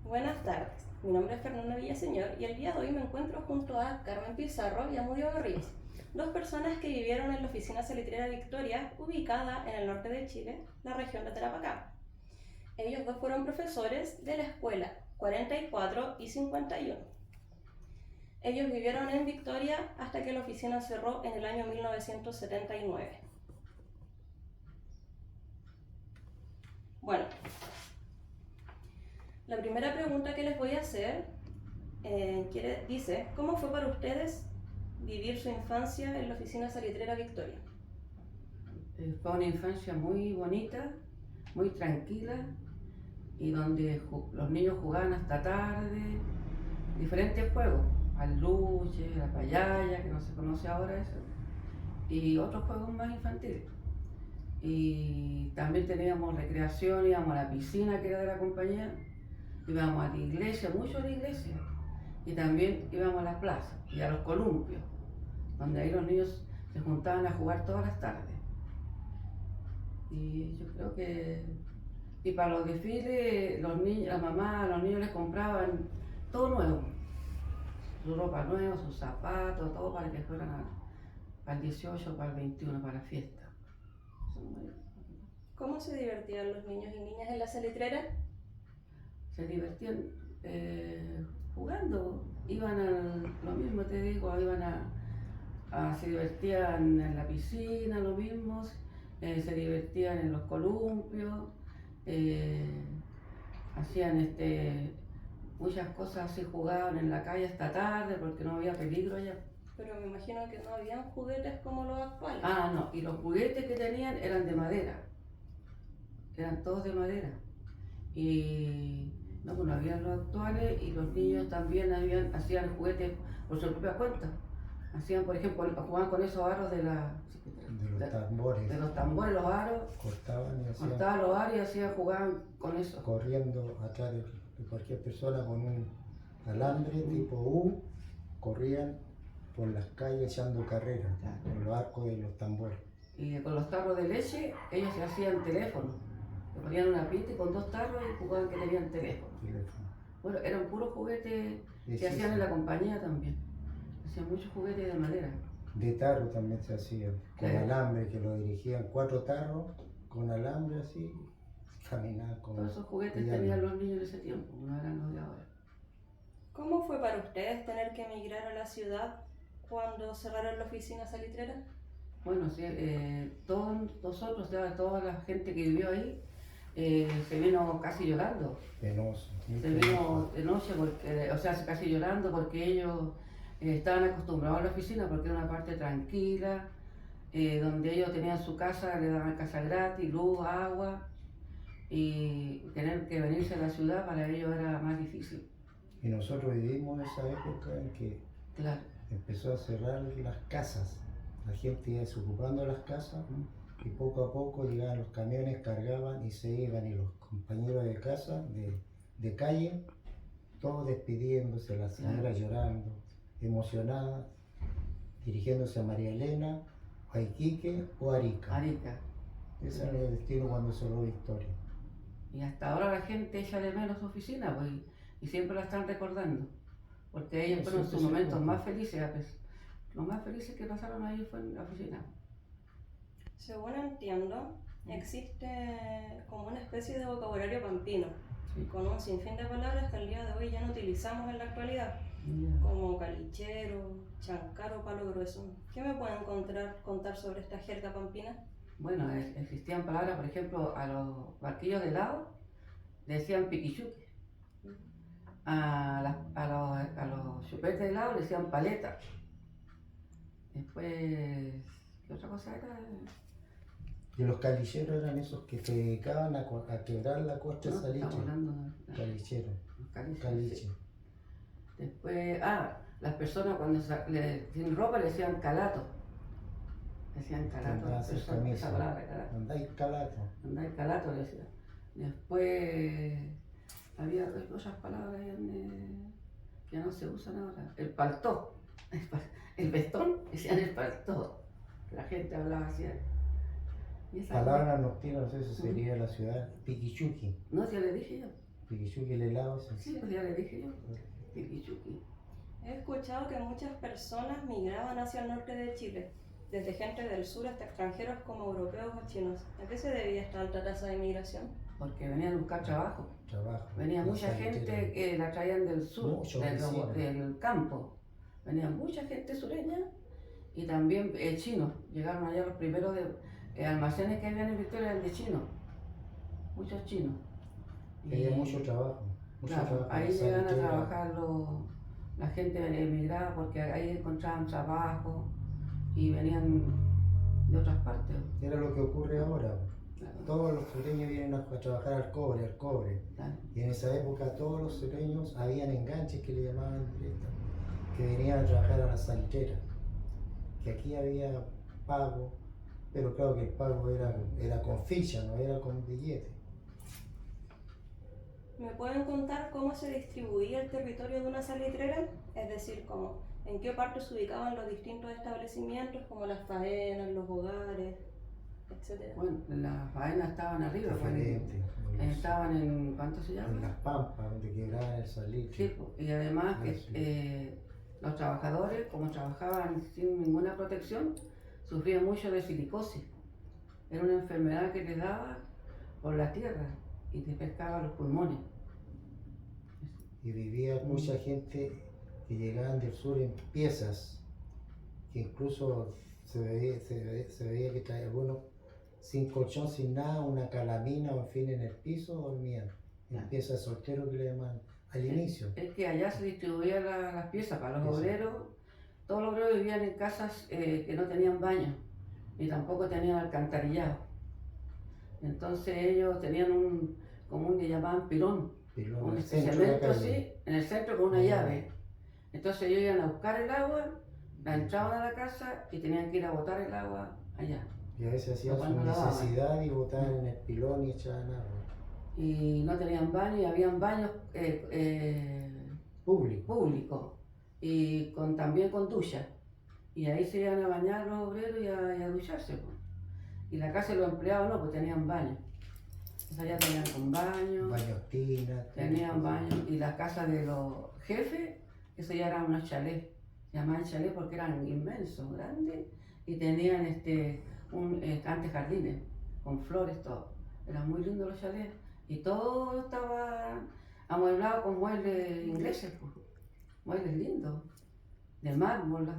Buenas tardes, mi nombre es Fernanda Villaseñor y el día de hoy me encuentro junto a Carmen Pizarro y Amudio Gorríez, dos personas que vivieron en la oficina salitrera Victoria, ubicada en el norte de Chile, la región de Tarapacá. Ellos dos fueron profesores de la escuela 44 y 51. Ellos vivieron en Victoria hasta que la oficina cerró en el año 1979. Bueno, la primera pregunta que les voy a hacer dice, ¿cómo fue para ustedes vivir su infancia en la oficina salitrera Victoria? Fue una infancia muy bonita, muy tranquila y donde los niños jugaban hasta tarde, diferentes juegos, al luche, a la payaya, que no se conoce ahora eso, y otros juegos más infantiles. Y también teníamos recreación, íbamos a la piscina que era de la compañía, íbamos a la iglesia, mucho a la iglesia, y también íbamos a la plaza y a los columpios, donde ahí los niños se juntaban a jugar todas las tardes. Y yo creo que, y para los desfiles, los niños, la mamá a los niños les compraban todo nuevo, su ropa nueva, sus zapatos, todo para que fueran para el 18, para el 21, para la fiesta. ¿Cómo se divertían los niños y niñas en la salitrera? Se divertían jugando, iban lo mismo te digo, se divertían en la piscina, lo mismo, se divertían en los columpios, hacían muchas cosas así, jugaban en la calle hasta tarde porque no había peligro allá. Pero me imagino que no habían juguetes como los actuales. Ah, no, y los juguetes que tenían eran de madera, eran todos de madera. Y no, pues no habían los actuales y los niños también hacían juguetes por su propia cuenta. Hacían, por ejemplo, jugaban con esos aros de los tambores. De los tambores, los aros. Cortaban los aros y jugaban con eso. Corriendo atrás de cualquier persona con un alambre tipo U, corrían por las calles echando carreras, con los arcos de los tambores. Y con los tarros de leche, ellos se hacían teléfono. Le ponían una pista y con dos tarros y jugaban que tenían teléfono. Bueno, eran puros juguetes que hacían en la compañía también. Hacían muchos juguetes de madera. De tarro también se hacían, con alambre, que lo dirigían 4 tarros con alambre así, caminaban con... Todos esos juguetes tenían los niños en ese tiempo, no eran los de ahora. ¿Cómo fue para ustedes tener que emigrar a la ciudad cuando cerraron la oficina salitrera? Bueno, sí, todos nosotros, toda la gente que vivió ahí, se vino casi llorando. Penoso. Se vino de noche, casi llorando porque ellos estaban acostumbrados a la oficina porque era una parte tranquila, donde ellos tenían su casa, le daban casa gratis, luz, agua, y tener que venirse a la ciudad para ellos era más difícil. Y nosotros vivimos esa época en que empezó a cerrar las casas, la gente iba desocupando las casas y poco a poco llegaban los camiones, cargaban y se iban, y los compañeros de casa, de calle, todos despidiéndose, la señora llorando, emocionada, dirigiéndose a María Elena, a Iquique o Arica. Ese era el destino cuando cerró Victoria. Y hasta ahora la gente echa de menos su oficina, pues, y siempre la están recordando, porque ellos fueron sus momentos más felices, los más felices que pasaron ahí fue en la oficina. Según entiendo, existe como una especie de vocabulario pampino, con un sinfín de palabras que al día de hoy ya no utilizamos en la actualidad, como calichero, chancaro, palo grueso. ¿Qué me pueden contar sobre esta jerga pampina? Bueno, existían palabras, por ejemplo, a los barquillos de helado le decían piquichuque, a los chupetes de helado le decían paleta. Después, ¿qué otra cosa era? Y los calicheros eran esos que se dedicaban a quebrar la costra de salitre. Calichero. Caliche. Después, las personas cuando sin ropa le decían calato. Decían calato, esa palabra, calato. Andáis calato. Andáis calato, le decían. Después, había otras palabras que no se usan ahora. El paltó. El vestón, decían el paltó. La gente hablaba así. Palabras nocturnas, eso sería la ciudad Piquichuqui. No, ya le dije yo. Tiquichuqui, el helado ese. Sí, pues ya le dije yo. Tiquichuqui. He escuchado que muchas personas migraban hacia el norte de Chile, desde gente del sur hasta extranjeros como europeos o chinos. ¿A qué se debía esta alta tasa de migración? Porque venían a buscar trabajo. Venía la mucha salitera. gente que la traían del sur, Muchos vecinos. del campo. Venía mucha gente sureña y también chinos. Llegaron allá los primeros almacenes que habían en Victoria eran de chinos. Muchos chinos. Había mucho trabajo. Claro, trabajo ahí en la llegan a salitera. trabajar la gente emigrada porque ahí encontraban trabajo y venían de otras partes. Era lo que ocurre ahora. Claro. Todos los sureños vienen a trabajar al cobre. Claro. Y en esa época todos los sureños habían enganches que le llamaban directa, que venían a trabajar a la salitera. Que aquí había pago, pero claro que el pago era con ficha, no era con billete. ¿Me pueden contar cómo se distribuía el territorio de una salitrera? Es decir, en qué parte se ubicaban los distintos establecimientos, como las faenas, los hogares, etc. Bueno, las faenas estaban arriba, Diferente. estaban en, ¿cuánto se En llama? las pampas, donde quebraban el salitre. Sí, y además Sí. los trabajadores, como trabajaban sin ninguna protección, sufrían mucho de silicosis. Era una enfermedad que les daba por la tierra y te pescaba los pulmones. Y vivía mucha gente que llegaban del sur en piezas, que incluso se veía que traía algunos sin colchón, sin nada, una calamina o en fin en el piso, dormían en piezas solteros que le llamaban al inicio. Es que allá se distribuían las piezas para los Eso. obreros. Todos los obreros vivían en casas que no tenían baño y tampoco tenían alcantarillado. Entonces ellos tenían como un que llamaban pilón, Pero un en el centro de la cemento calle. así, en el centro con una llave. Entonces ellos iban a buscar el agua, la entraban a la casa y tenían que ir a botar el agua allá. Y a veces hacían su Cuando lavaban. necesidad y botaban en el pilón y echaban agua. Y no tenían baño y habían baños Público. públicos y también con ducha. Y ahí se iban a bañar los obreros y a ducharse. Pues. Y la casa de los empleados no, pues tenían baño. O sea, ya tenían con baño, Baños tinas. tenían baño. Y la casa de los jefes, eso ya eran unos chalés. Se llamaban chalés porque eran inmensos, grandes. Y tenían antes jardines, con flores, todo. Eran muy lindos los chalés. Y todo estaba amueblado con muebles ingleses, pues. Muebles lindos, de mármol.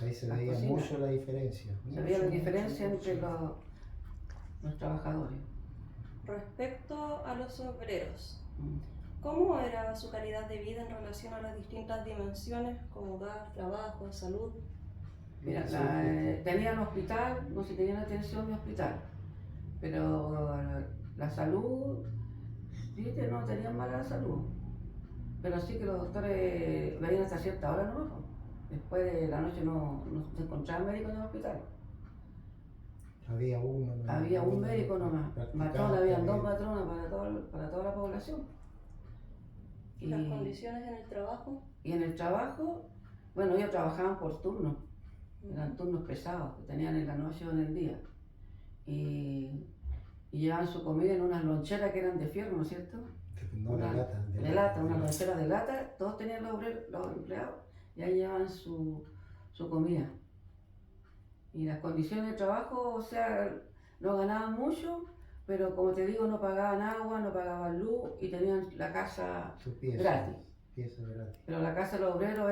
Ahí se las veía cocinas. mucho la diferencia. Se veía la Mucho, diferencia mucho, entre mucho. los trabajadores. Respecto a los obreros, Mm. ¿cómo era su calidad de vida en relación a las distintas dimensiones como hogar, trabajo, salud? Mira, Sí, tenían hospital, no se tenían atención de hospital, pero la salud, sí que no tenían mala salud, pero sí que los doctores venían hasta cierta hora nomás, pues. Después de la noche no se encontraban médicos en el hospital. Había uno. ¿no? Había un médico nomás, Practicante, matrona, habían dos matronas para toda la población. ¿Las condiciones en el trabajo? Y en el trabajo, bueno, ellos trabajaban por turnos, eran turnos pesados que tenían en la noche o en el día. Y llevaban su comida en unas loncheras que eran de fierro, ¿no es cierto? No, de lata. De lata, una lonchera de lata, todos tenían los empleados y ahí llevaban su comida. Y las condiciones de trabajo, o sea, no ganaban mucho, pero como te digo, no pagaban agua, no pagaban luz y tenían la casa Su pieza. gratis. Pieza gratis. Pero la casa de los obreros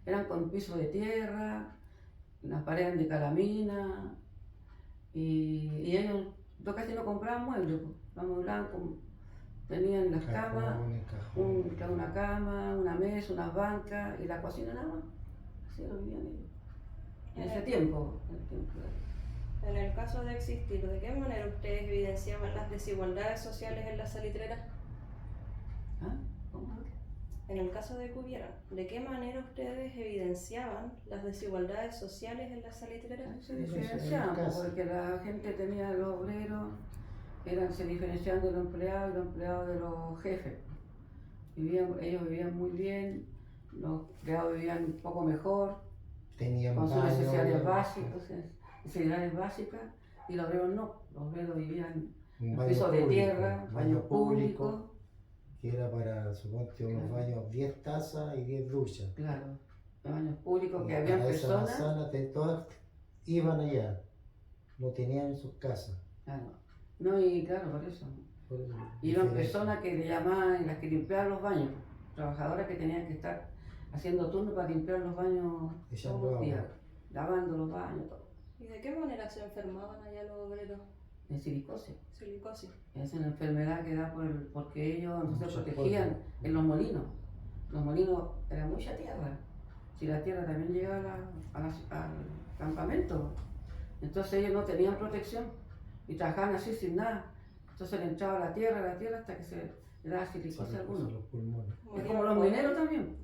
eran con piso de tierra, las paredes de calamina, y ellos casi no compraban muebles, pues. Amueblaban tenían las camas, una cama, una mesa, unas bancas y la cocina nada más. Así lo vivían ellos. En ese tiempo. En el caso de existir, ¿de qué manera ustedes evidenciaban las desigualdades sociales en las salitreras? ¿Ah? ¿Cómo? En el caso de que hubiera, ¿de qué manera ustedes evidenciaban las desigualdades sociales en las salitreras? Se diferenciaban, porque la gente tenía los obreros, se diferenciaban de los empleados y los empleados de los jefes. Ellos vivían muy bien, los empleados vivían un poco mejor, Tenían con sus baño, necesidades básicas, y los obreros no, los obreros vivían Un Los pisos de público, tierra, baño público. Que era para, suponte, unos Claro. baños, 10 tazas y 10 duchas. Claro, los baños públicos Y que habían a esa personas. manzana todas iban allá, lo tenían en sus casas. Claro. No, y claro, por eso. Por eso, Iban diferente. personas que le llamaban, las que limpiaban los baños, trabajadoras que tenían que estar haciendo turno para limpiar los baños Echando todos los agua. días, lavando los baños, todo. ¿Y de qué manera se enfermaban allá los obreros? En silicosis. Silicosis. Es una enfermedad que da porque ellos no se Mucho protegían polvo. en los molinos. Los molinos era mucha tierra. Si la tierra también llegaba al campamento, entonces ellos no tenían protección y trabajaban así sin nada. Entonces le entraba la tierra, hasta que se le daba silicosis a algunos. Los pulmones. Es ¿Morían como los jóvenes? mineros también.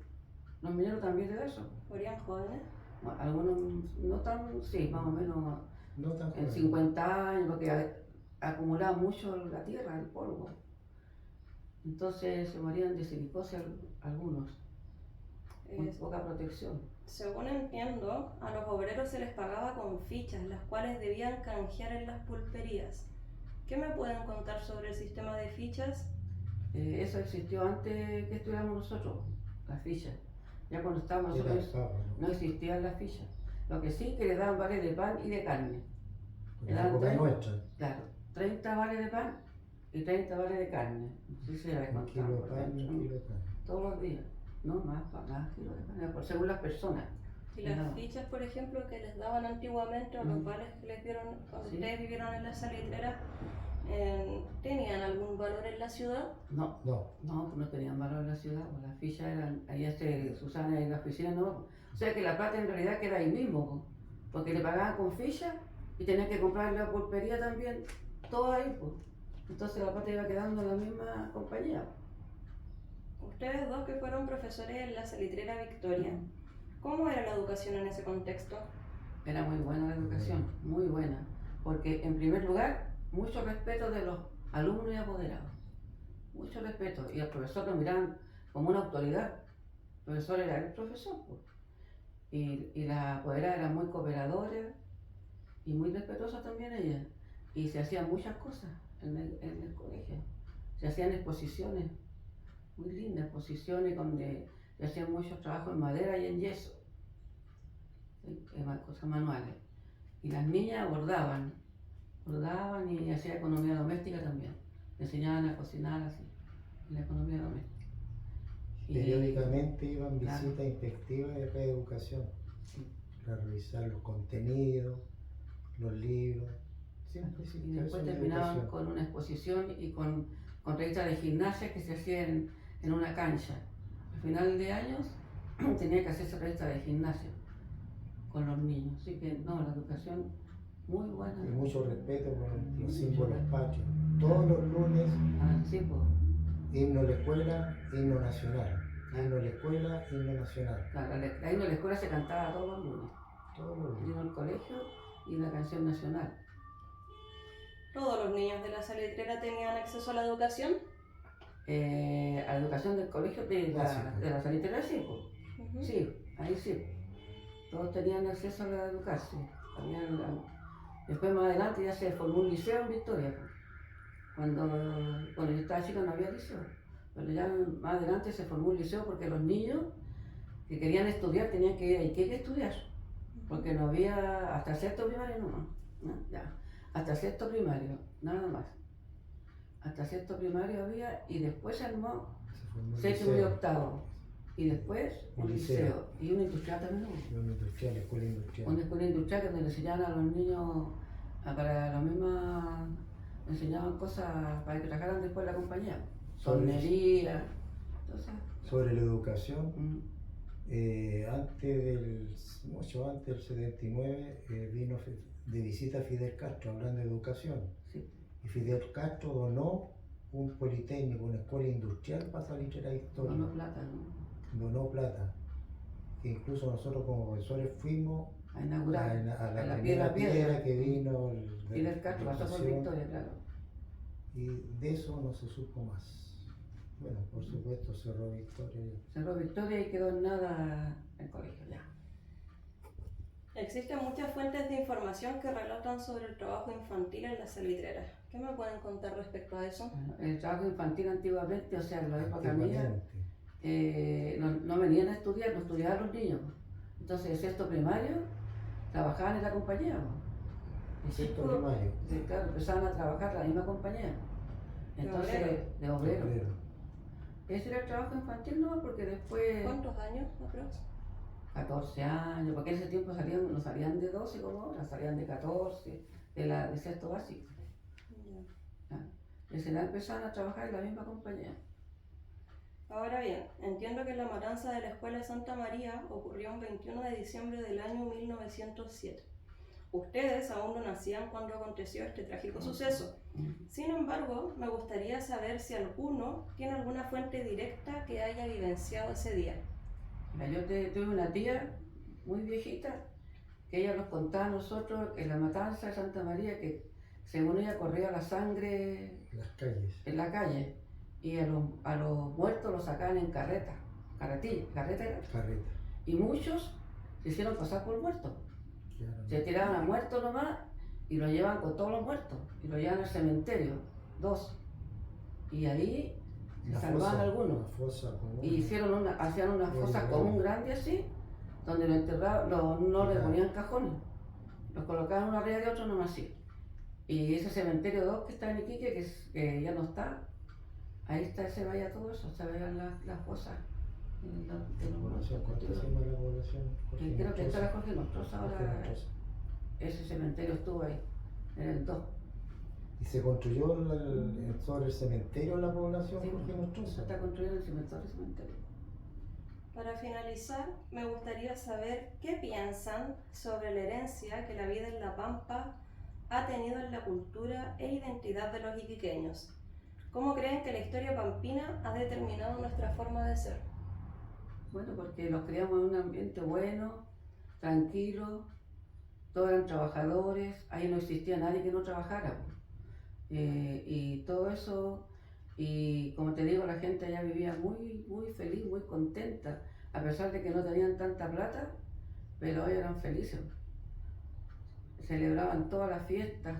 Los mineros también de eso. ¿Morían jóvenes? Algunos no tan, sí, más o menos No tan en jóvenes. 50 años, porque acumulaba mucho la tierra, el polvo. Entonces se morían de silicosis algunos, con Es- poca protección. Según entiendo, a los obreros se les pagaba con fichas, las cuales debían canjear en las pulperías. ¿Qué me pueden contar sobre el sistema de fichas? Eso existió antes que estuviéramos nosotros, las fichas. Ya cuando estábamos Era nosotros pavo, ¿no? no existían las fichas. Lo que sí que le daban vales de pan y de carne. En la época nuestra, Claro, 30 vales de pan y 30 vales de carne. Sí, se la un kilo de descontaban por pan y dentro, un kilo de carne. todos los días. No, más kilos de carne, según las personas. Y las No. fichas, por ejemplo, que les daban antiguamente, o los vales que les dieron cuando Sí. ustedes vivieron en la salitrera, ¿tenían algún valor en la ciudad? No, No, pues no tenían valor en la ciudad, pues las fichas eran, ahí Susana en la oficina no. O sea que la plata en realidad queda ahí mismo, pues, porque le pagaban con fichas y tenían que comprar en la pulpería también, todo ahí, pues. Entonces la plata iba quedando en la misma compañía. Ustedes dos que fueron profesores en la salitrera Victoria, ¿cómo era la educación en ese contexto? Era muy buena la educación, muy buena, porque en primer lugar, mucho respeto de los alumnos y apoderados, mucho respeto, y al profesor lo miraban como una autoridad. El profesor era el profesor, pues. Y la apoderada era muy cooperadora y muy respetuosa también ella, y se hacían muchas cosas en el colegio, se hacían exposiciones, muy lindas exposiciones donde se hacían muchos trabajos en madera y en yeso, cosas manuales. Y las niñas bordaban y hacían economía doméstica también. Le enseñaban a cocinar así, en la economía doméstica. Y- periódicamente iban Claro. visitas inspectivas de reeducación Sí. para revisar los contenidos, los libros. Siempre Y existió después eso en la terminaban educación. con una exposición y con revistas de gimnasia que se hacían en una cancha. Al final de años tenía que hacerse revista de gimnasia con los niños. Así que no, la educación muy buena. Y mucho respeto por los Mucho símbolos respeto. patrios. Todos los lunes, Ah, sí, pues. himno a la escuela, himno nacional. Himno a la escuela, himno nacional. Claro, ahí en la escuela se cantaba todos los lunes. Todos los Y lunes. en el colegio y la canción nacional. ¿Todos los niños de la salitrera tenían acceso a la educación? A la educación del colegio de Básica. la sanitaria, sí, pues. Ujú. Sí, ahí sí. Todos tenían acceso a la educación. Después más adelante ya se formó un liceo en Victoria. Pues. Cuando yo estaba chica no había liceo. Pero ya más adelante se formó un liceo porque los niños que querían estudiar tenían que ir a Iquique a estudiar. Porque no había, hasta sexto primario no, ya. Hasta sexto primario, nada más. Hasta sexto primario había y después se armó Se formó el séptimo y liceo. octavo. Y después un Un liceo. liceo. Y una industrial también hubo. Y una industrial, escuela industrial. Una escuela industrial donde le enseñaban a los niños, para la misma, enseñaban cosas para que trabajaran después en la compañía. Tornería, entonces. Sobre la educación, mucho antes del 79, vino de visita Fidel Castro hablando de educación. Sí. Y Fidel Castro donó un politécnico, una escuela industrial para salir a la historia. No plata, ¿no? Donó plata. Que incluso nosotros como profesores fuimos A inaugurar. a la la primera piedra. piedra que vino Fidel Castro pasó por educación, Victoria, claro. y de eso no se supo más. Bueno, por supuesto cerró Victoria. Cerró Victoria y quedó en nada el colegio, ya. Existen muchas fuentes de información que relatan sobre el trabajo infantil en las salitreras. ¿Qué me pueden contar respecto a eso? Bueno, el trabajo infantil antiguamente, o sea, en la época mía, Antiguamente. no venían a estudiar, no estudiaban los niños. Entonces, el sexto primario, trabajaban en la compañía. Y Sexto chicos, primario. claro, empezaban a trabajar en la misma compañía. Entonces, de obrero. Ese era el trabajo infantil, ¿no? Porque después... ¿Cuántos años, aprox? 14 años, porque en ese tiempo no salían de 12 como ahora, salían de 14, de sexto básico. Ya. A esa edad empezaban a trabajar en la misma compañía. Ahora bien, entiendo que la matanza de la Escuela de Santa María ocurrió un 21 de diciembre del año 1907. Ustedes aún no nacían cuando aconteció este trágico suceso. Sin embargo, me gustaría saber si alguno tiene alguna fuente directa que haya vivenciado ese día. Mira, yo tuve una tía muy viejita que ella nos contaba a nosotros en la matanza de Santa María que según ella corría la sangre en la calle y a los muertos los sacaban en carreta y muchos se hicieron pasar por muertos. Claro. Se tiraban a muertos nomás y lo llevan con todos los muertos y lo llevan al cementerio, 2. Y ahí se salvaban algunos. Y hacían una fosa común grande así, donde lo enterraban, no le ponían cajones, los colocaban uno arriba de otro nomás así. Y ese cementerio 2 que está en Iquique, que ya no está, ahí se veía todo eso, se veían las fosas. ¿Cuánto se llama la población? Creo que está la Jorge Nostroza ahora. Ese cementerio estuvo ahí, en el 2. ¿Y se construyó sobre el cementerio en la población? Sí, Jorge Nostroza. Está construido el cementerio. Para finalizar, me gustaría saber qué piensan sobre la herencia que la vida en La Pampa ha tenido en la cultura e identidad de los iquiqueños. ¿Cómo creen que la historia pampina ha determinado nuestra forma de ser? Bueno, porque los criamos en un ambiente bueno, tranquilo, todos eran trabajadores, ahí no existía nadie que no trabajara. Y todo eso, y como te digo, la gente allá vivía muy, muy feliz, muy contenta, a pesar de que no tenían tanta plata, pero ellos eran felices. Celebraban todas las fiestas,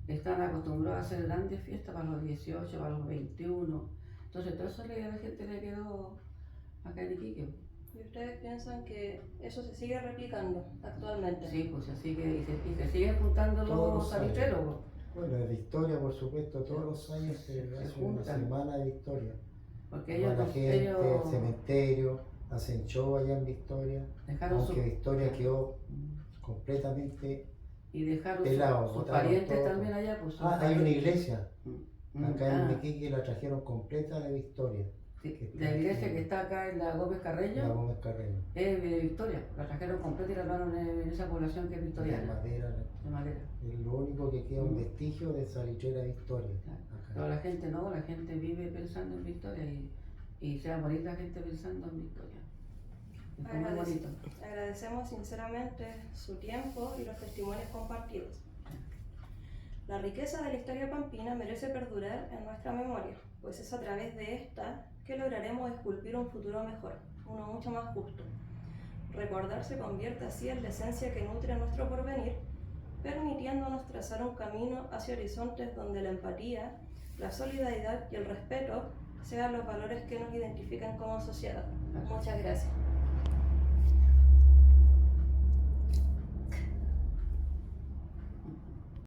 estaban acostumbrados a hacer grandes fiestas para los 18, para los 21. Entonces todo eso a la gente le quedó acá en Iquique. ¿Y ustedes piensan que eso se sigue replicando actualmente? Sí, pues se sigue, y se siguen juntando los salitreros. Bueno, de Victoria, por supuesto, todos los años se hace una semana de Victoria. Porque ellos, la gente, el cementerio, hacen show allá en Victoria, aunque Victoria quedó completamente y dejaron pelado, sus parientes también allá. Pues, hay una iglesia, acá en Iquique la trajeron completa de Victoria. Sí, la iglesia que está acá en la Gómez Carreño, es de Victoria, la trajeron completa y la armaron en esa población que es victoriana. De madera. Es lo único que queda un vestigio de salitrera Victoria. Claro. Pero la gente no, la gente vive pensando en Victoria y se va a morir la gente pensando en Victoria. Es muy bonito. Agradecemos sinceramente su tiempo y los testimonios compartidos. La riqueza de la historia pampina merece perdurar en nuestra memoria, pues es a través de esta que lograremos esculpir un futuro mejor, uno mucho más justo. Recordar se convierte así en la esencia que nutre nuestro porvenir, permitiéndonos trazar un camino hacia horizontes donde la empatía, la solidaridad y el respeto sean los valores que nos identifican como sociedad. Muchas gracias.